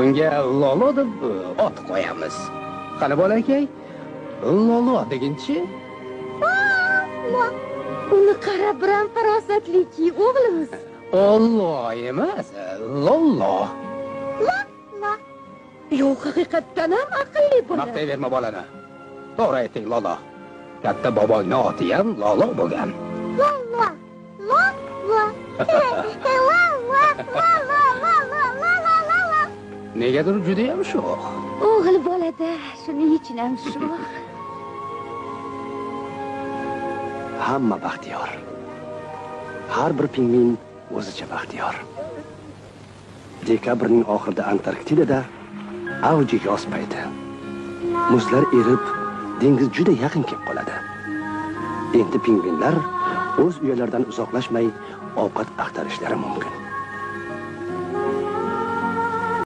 Unga Lolo deb ot qo'yamiz. Qani bolakay, Lolo deginchi? Uni qarab biram farosatliki o'g'limiz. Olloh emas, Lolo. Yo'q, haqiqatdan ham aqlli bola. Maqtayverma bolani. To'g'ri ayting, Lolo. Katta boboning oti ham Lolo bo'lgan. Negadir juda ham sho'x. O'g'il bolada shuning uchun ham sho'x. Hamma baxtiyor. Har bir pingvin o'zicha baxtiyor. Dekabrning oxirida Antarktidada avji yoz payti. Muzlar erib, dengiz juda yaqin kelib qoladi. Endi pingvinlar o'z uyalaridan uzoqlashmay ovqat axtarishlari mumkin.